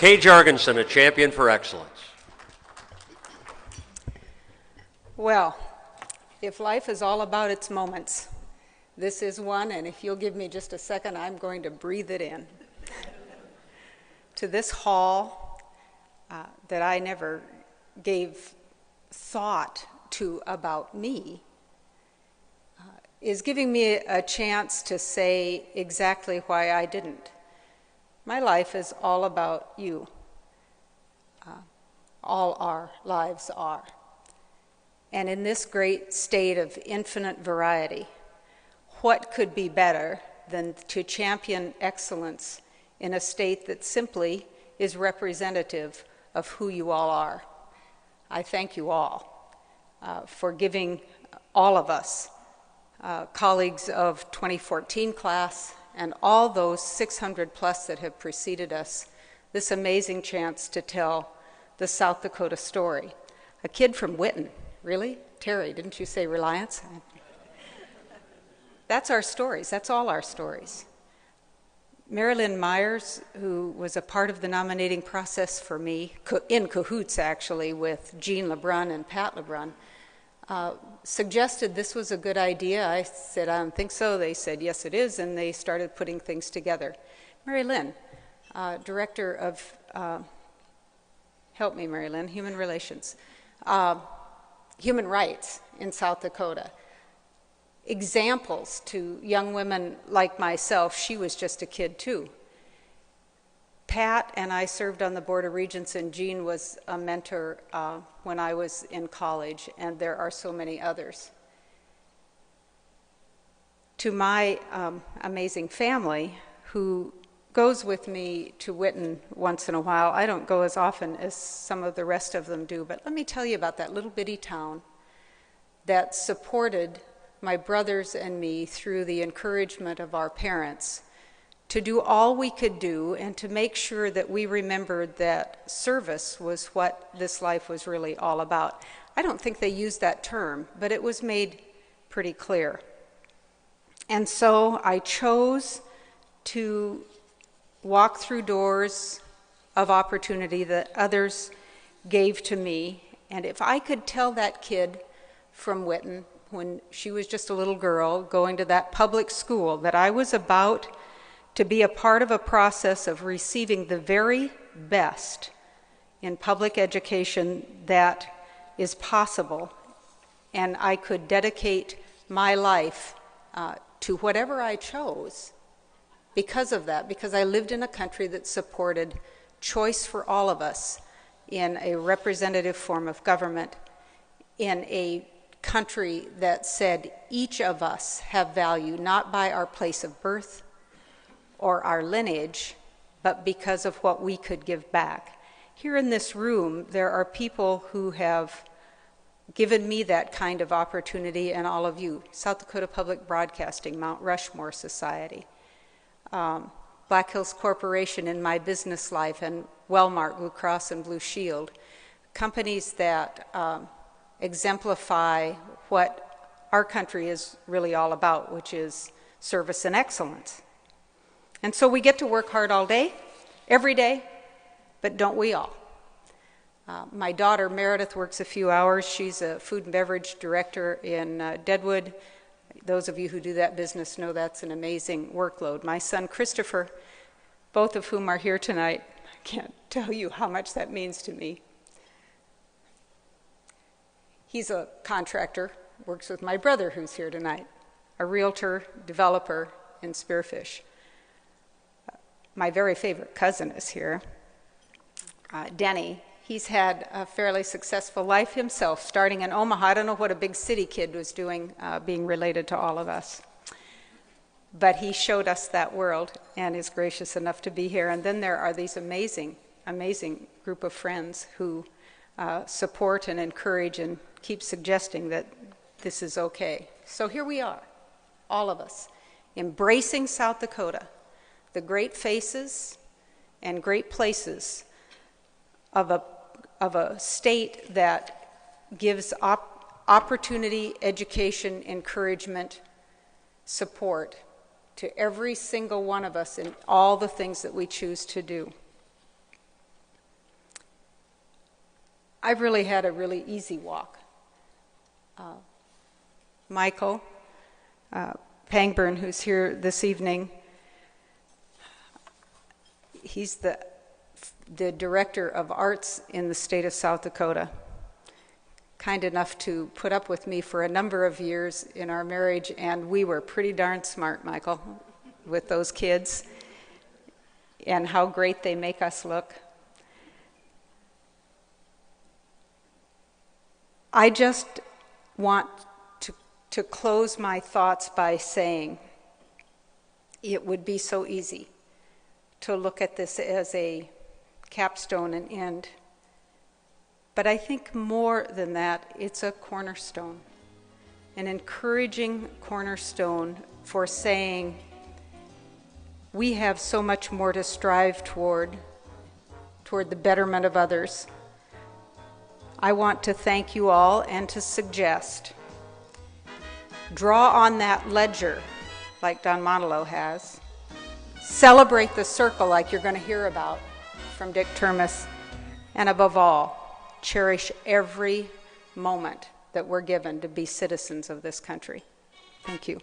Kay Jorgensen, a champion for excellence. Well, if life is all about its moments, this is one, and if you'll give me just a second, I'm going to breathe it in. To this hall that I never gave thought to about me is giving me a chance to say exactly why I didn't. My life is all about you. All our lives are. And in this great state of infinite variety, what could be better than to champion excellence in a state that simply is representative of who you all are? I thank you all for giving all of us, colleagues of 2014 class, and all those 600 plus that have preceded us, this amazing chance to tell the South Dakota story. A kid from Whitten, really? Terry, didn't you say Reliance? That's our stories, that's all our stories. Mary Lynn Myers, who was a part of the nominating process for me, in cahoots actually with Jean LeBrun and Pat LeBrun, suggested this was a good idea. I said, I don't think so. They said, yes, it is, and they started putting things together. Mary Lynn, Director of, help me, Mary Lynn, Human Relations, Human Rights in South Dakota. Examples to young women like myself. She was just a kid too. Pat and I served on the Board of Regents, and Jean was a mentor when I was in college, and there are so many others. To my amazing family, who goes with me to Whitten once in a while, I don't go as often as some of the rest of them do, but let me tell you about that little bitty town that supported my brothers and me through the encouragement of our parents to do all we could do and to make sure that we remembered that service was what this life was really all about. I don't think they used that term, but it was made pretty clear. And so I chose to walk through doors of opportunity that others gave to me. And if I could tell that kid from Whitten, when she was just a little girl going to that public school, that I was about to be a part of a process of receiving the very best in public education that is possible, and I could dedicate my life to whatever I chose because of that, because I lived in a country that supported choice for all of us in a representative form of government, in a country that said each of us have value not by our place of birth or our lineage, but because of what we could give back. Here in this room, there are people who have given me that kind of opportunity, and all of you. South Dakota Public Broadcasting, Mount Rushmore Society, Black Hills Corporation in my business life, and Wellmark, Blue Cross and Blue Shield, companies that exemplify what our country is really all about, which is service and excellence. And so we get to work hard all day, every day, but don't we all? My daughter Meredith works a few hours. She's a food and beverage director in Deadwood. Those of you who do that business know that's an amazing workload. My son Christopher, both of whom are here tonight, I can't tell you how much that means to me. He's a contractor, works with my brother who's here tonight, a realtor, developer in Spearfish. My very favorite cousin is here, Denny. He's had a fairly successful life himself, starting in Omaha. I don't know what a big city kid was doing, being related to all of us. But he showed us that world and is gracious enough to be here. And then there are these amazing, amazing group of friends who support and encourage and keep suggesting that this is okay. So here we are, all of us, embracing South Dakota, the great faces and great places of a state that gives opportunity, education, encouragement, support to every single one of us in all the things that we choose to do. I've really had a really easy walk. Michael Pangburn, who's here this evening, he's the director of arts in the state of South Dakota. Kind enough to put up with me for a number of years in our marriage, and we were pretty darn smart, Michael, with those kids, and how great they make us look. I just want to close my thoughts by saying it would be so easy to look at this as a capstone and end. But I think more than that, it's a cornerstone, an encouraging cornerstone for saying we have so much more to strive toward the betterment of others. I want to thank you all and to suggest, draw on that ledger like Don Montolo has, celebrate the circle like you're going to hear about from Dick Termes, and above all, cherish every moment that we're given to be citizens of this country. Thank you.